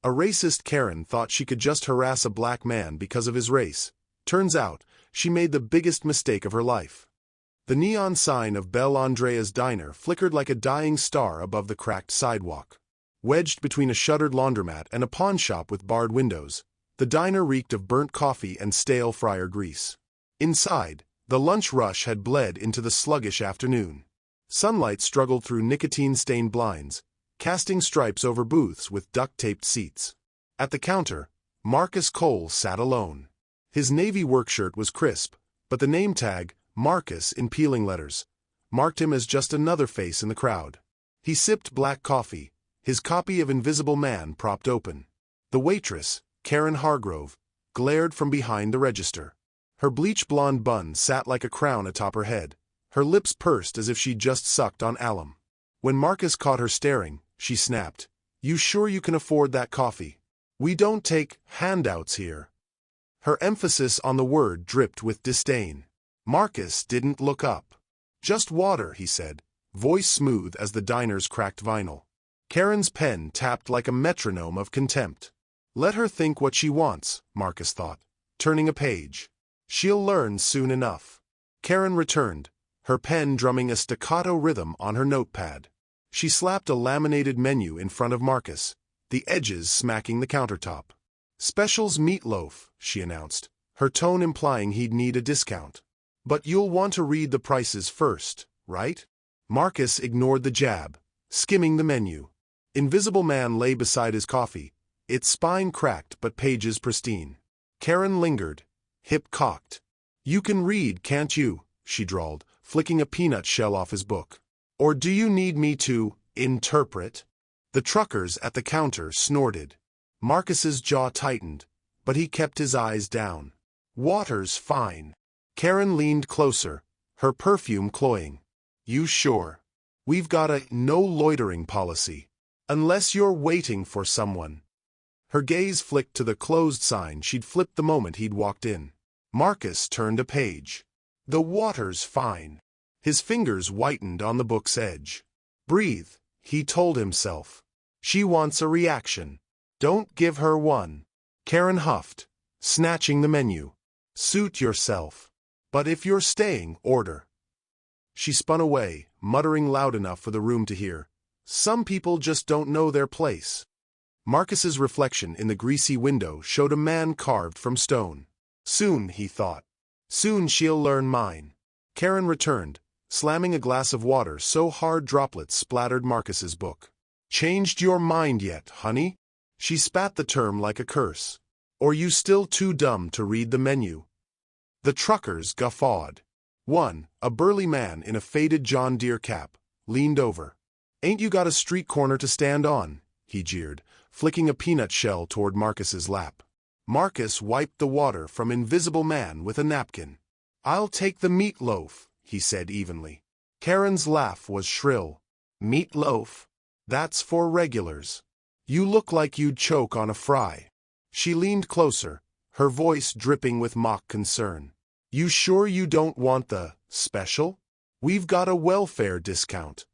A racist Karen thought she could just harass a black man because of his race. Turns out, she made the biggest mistake of her life. The neon sign of Belle Andrea's diner flickered like a dying star above the cracked sidewalk. Wedged between a shuttered laundromat and a pawn shop with barred windows, the diner reeked of burnt coffee and stale fryer grease. Inside, the lunch rush had bled into the sluggish afternoon. Sunlight struggled through nicotine-stained blinds, casting stripes over booths with duct-taped seats. At the counter, Marcus Cole sat alone. His navy workshirt was crisp, but the name tag, Marcus in peeling letters, marked him as just another face in the crowd. He sipped black coffee, his copy of Invisible Man propped open. The waitress, Karen Hargrove, glared from behind the register. Her bleach-blonde bun sat like a crown atop her head, her lips pursed as if she'd just sucked on alum. When Marcus caught her staring, she snapped, "You sure you can afford that coffee? We don't take handouts here." Her emphasis on the word dripped with disdain. Marcus didn't look up. "Just water," he said, voice smooth as the diner's cracked vinyl. Karen's pen tapped like a metronome of contempt. Let her think what she wants, Marcus thought, turning a page. She'll learn soon enough. Karen returned, her pen drumming a staccato rhythm on her notepad. She slapped a laminated menu in front of Marcus, the edges smacking the countertop. "Specials meatloaf," she announced, her tone implying he'd need a discount. "But you'll want to read the prices first, right?" Marcus ignored the jab, skimming the menu. Invisible Man lay beside his coffee, its spine cracked but pages pristine. Karen lingered, hip cocked. "You can read, can't you?" she drawled, flicking a peanut shell off his book. "Or do you need me to interpret?" The truckers at the counter snorted. Marcus's jaw tightened, but he kept his eyes down. "Water's fine." Karen leaned closer, her perfume cloying. "You sure? We've got a no loitering policy. Unless you're waiting for someone." Her gaze flicked to the closed sign she'd flipped the moment he'd walked in. Marcus turned a page. "The water's fine." His fingers whitened on the book's edge. "Breathe," he told himself. "She wants a reaction. Don't give her one." Karen huffed, snatching the menu. "Suit yourself. But if you're staying, order." She spun away, muttering loud enough for the room to hear. "Some people just don't know their place." Marcus's reflection in the greasy window showed a man carved from stone. Soon, he thought. Soon she'll learn mine. Karen returned, slamming a glass of water so hard droplets splattered Marcus's book. "Changed your mind yet, honey?" She spat the term like a curse. "Or you still too dumb to read the menu?" The truckers guffawed. One, a burly man in a faded John Deere cap, leaned over. "Ain't you got a street corner to stand on?" he jeered, flicking a peanut shell toward Marcus's lap. Marcus wiped the water from Invisible Man with a napkin. "I'll take the meatloaf," he said evenly. Karen's laugh was shrill. "Meatloaf? That's for regulars. You look like you'd choke on a fry." She leaned closer, her voice dripping with mock concern. "You sure you don't want the special? We've got a welfare discount."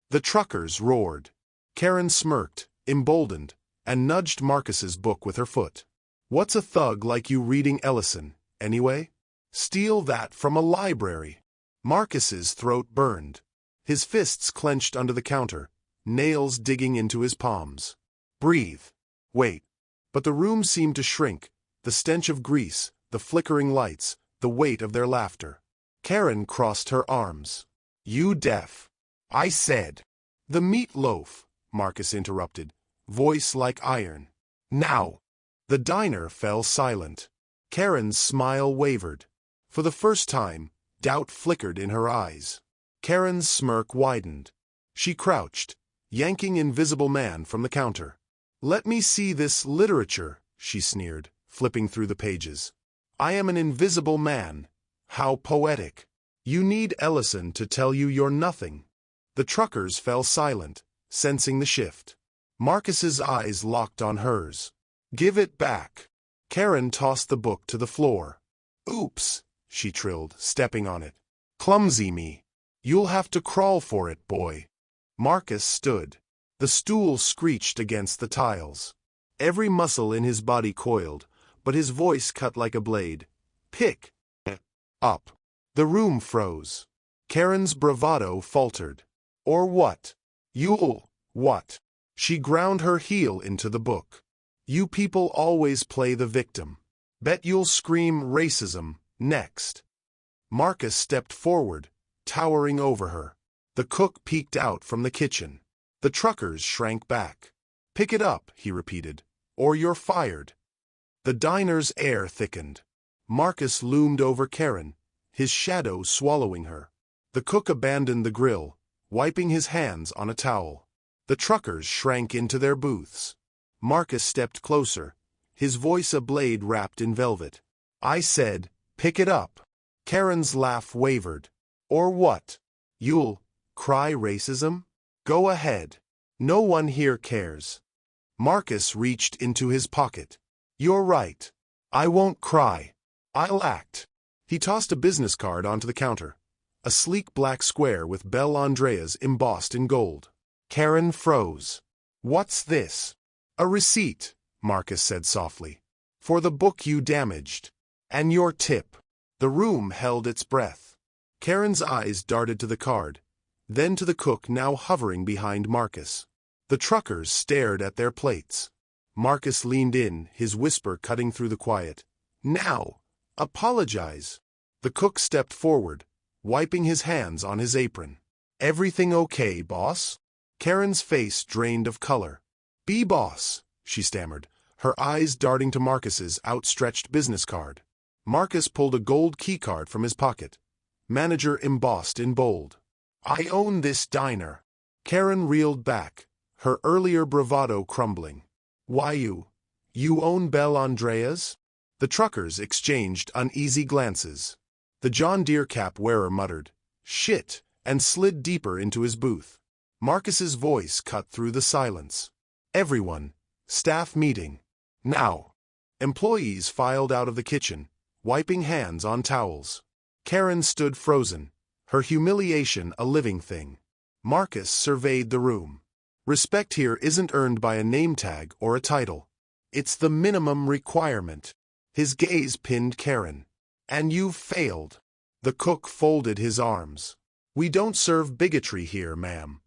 The truckers roared. Karen smirked, emboldened, and nudged Marcus's book with her foot. "What's a thug like you reading Ellison, anyway? Steal that from a library." Marcus's throat burned. His fists clenched under the counter, nails digging into his palms. "Breathe. Wait." But the room seemed to shrink, the stench of grease, the flickering lights, the weight of their laughter. Karen crossed her arms. "You deaf. I said." "The meatloaf," Marcus interrupted, voice like iron. "Now." The diner fell silent. Karen's smile wavered. For the first time, doubt flickered in her eyes. Karen's smirk widened. She crouched, yanking Invisible Man from the counter. "Let me see this literature," she sneered, flipping through the pages. "I am an invisible man. How poetic. You need Ellison to tell you you're nothing." The truckers fell silent, sensing the shift. Marcus's eyes locked on hers. "Give it back." Karen tossed the book to the floor. "Oops," she trilled, stepping on it. "Clumsy me. You'll have to crawl for it, boy." Marcus stood. The stool screeched against the tiles. Every muscle in his body coiled, but his voice cut like a blade. Pick up. The room froze. Karen's bravado faltered. Or what? You'll what? She ground her heel into the book. You people always play the victim. Bet you'll scream racism next. Marcus stepped forward, towering over her. The cook peeked out from the kitchen. The truckers shrank back. Pick it up, he repeated, or you're fired. The diner's air thickened. Marcus loomed over Karen, his shadow swallowing her. The cook abandoned the grill, wiping his hands on a towel. The truckers shrank into their booths. Marcus stepped closer, his voice a blade wrapped in velvet. I said, pick it up. Karen's laugh wavered. Or what? You'll cry racism? Go ahead. No one here cares. Marcus reached into his pocket. You're right. I won't cry. I'll act. He tossed a business card onto the counter. A sleek black square with Belle Andrea's embossed in gold. Karen froze. What's this? A receipt, Marcus said softly. For the book you damaged. And your tip. The room held its breath. Karen's eyes darted to the card, then to the cook now hovering behind Marcus. The truckers stared at their plates. Marcus leaned in, his whisper cutting through the quiet. Now, apologize. The cook stepped forward, wiping his hands on his apron. Everything okay, boss? Karen's face drained of color. Be boss, she stammered, her eyes darting to Marcus's outstretched business card. Marcus pulled a gold keycard from his pocket. Manager embossed in bold. I own this diner. Karen reeled back, her earlier bravado crumbling. Why you? You own Belle Andrea's? The truckers exchanged uneasy glances. The John Deere cap wearer muttered, shit, and slid deeper into his booth. Marcus's voice cut through the silence. Everyone, staff meeting. Now. Employees filed out of the kitchen, wiping hands on towels. Karen stood frozen, her humiliation a living thing. Marcus surveyed the room. Respect here isn't earned by a name tag or a title. It's the minimum requirement. His gaze pinned Karen. And you've failed. The cook folded his arms. We don't serve bigotry here, ma'am.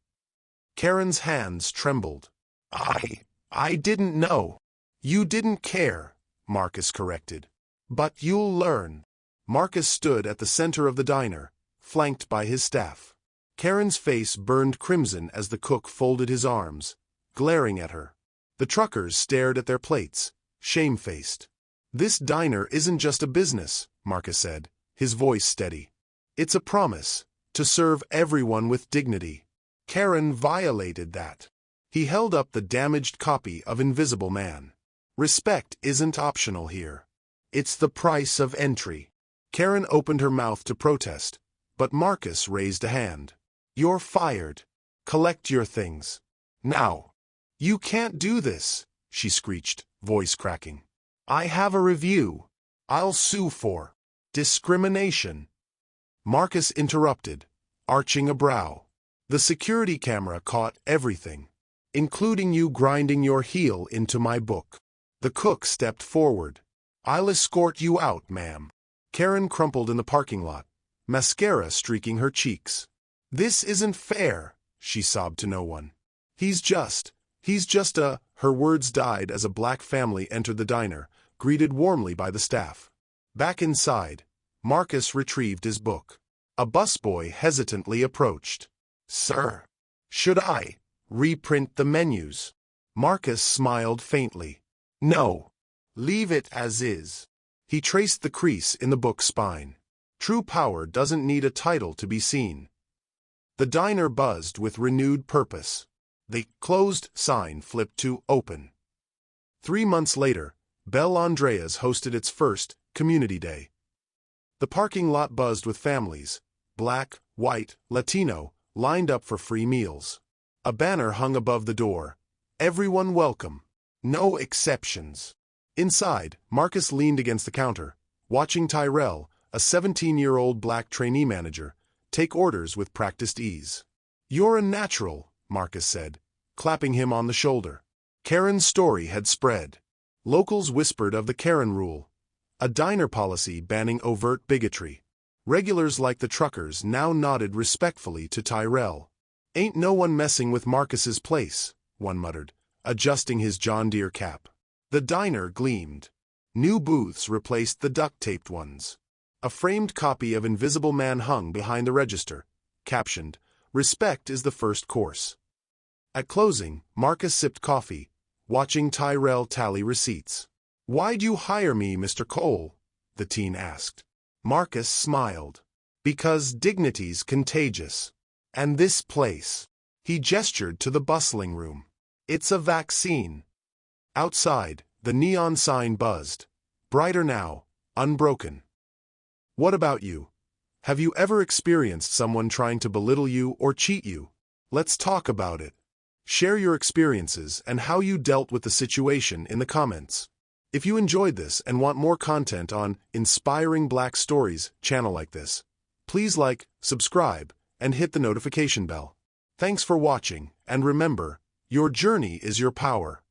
Karen's hands trembled. I didn't know. You didn't care, Marcus corrected. But you'll learn. Marcus stood at the center of the diner, flanked by his staff. Karen's face burned crimson as the cook folded his arms, glaring at her. The truckers stared at their plates, shamefaced. This diner isn't just a business, Marcus said, his voice steady. It's a promise, to serve everyone with dignity. Karen violated that. He held up the damaged copy of Invisible Man. Respect isn't optional here. It's the price of entry. Karen opened her mouth to protest, but Marcus raised a hand. You're fired. Collect your things. Now. You can't do this, she screeched, voice cracking. I have a review. I'll sue for discrimination. Marcus interrupted, arching a brow. The security camera caught everything, including you grinding your heel into my book. The cook stepped forward. I'll escort you out, ma'am. Karen crumpled in the parking lot, mascara streaking her cheeks. This isn't fair, she sobbed to no one. He's just a... Her words died as a black family entered the diner, greeted warmly by the staff. Back inside, Marcus retrieved his book. A busboy hesitantly approached. Sir, should I reprint the menus? Marcus smiled faintly. No. Leave it as is. He traced the crease in the book's spine. True power doesn't need a title to be seen. The diner buzzed with renewed purpose. The closed sign flipped to open. 3 months later, Belle Andrea's hosted its first Community Day. The parking lot buzzed with families, black, white, Latino, lined up for free meals. A banner hung above the door. Everyone welcome. No exceptions. Inside, Marcus leaned against the counter, watching Tyrell, a 17-year-old black trainee manager, take orders with practiced ease. You're a natural, Marcus said, clapping him on the shoulder. Karen's story had spread. Locals whispered of the Karen rule, a diner policy banning overt bigotry. Regulars like the truckers now nodded respectfully to Tyrell. "Ain't no one messing with Marcus's place," one muttered, adjusting his John Deere cap. The diner gleamed. New booths replaced the duct-taped ones. A framed copy of Invisible Man hung behind the register, captioned, "Respect is the first course." At closing, Marcus sipped coffee, watching Tyrell tally receipts. "Why'd you hire me, Mr. Cole?" the teen asked. Marcus smiled. "Because dignity's contagious. And this place." He gestured to the bustling room. "It's a vaccine." Outside, the neon sign buzzed. Brighter now, unbroken. What about you? Have you ever experienced someone trying to belittle you or cheat you? Let's talk about it. Share your experiences and how you dealt with the situation in the comments. If you enjoyed this and want more content on inspiring Black stories channel like this, please like, subscribe, and hit the notification bell. Thanks for watching, and remember, your journey is your power.